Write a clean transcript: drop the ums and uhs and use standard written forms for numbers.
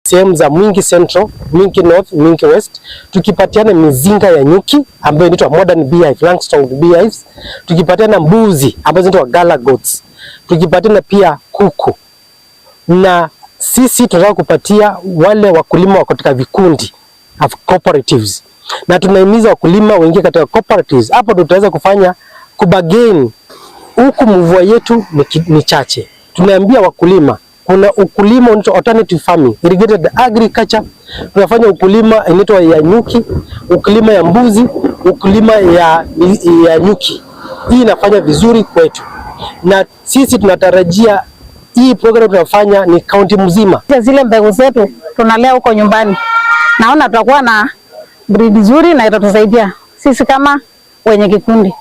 sehemu za Mwingi Central, Mwingi North, Mwingi West, tukipatiana mizinga ya nyuki ambayo inaitwa modern beehive, Langston beehives, tukipatiana mbuzi ambazo zinaitwa gala goats, tukipatiana pia kuku. Na sisi tunataka kupatia wale wakulima wa katika vikundi of cooperatives, na tunahimiza wakulima waingie katika cooperatives. Hapo tutaweza kufanya kubagain. Huku mvua yetu ni chache, tunaambia wakulima kuna ukulima unaitwa alternative farming, irrigated agriculture. Tunafanya ukulima inaitwa ya nyuki, ukulima ya mbuzi, ukulima ya nyuki. Hii inafanya vizuri kwetu, na sisi tunatarajia hii program tunafanya ni kaunti mzima. Zile mbegu zetu tunalea huko nyumbani, naona tutakuwa na breed nzuri na itatusaidia sisi kama wenye kikundi.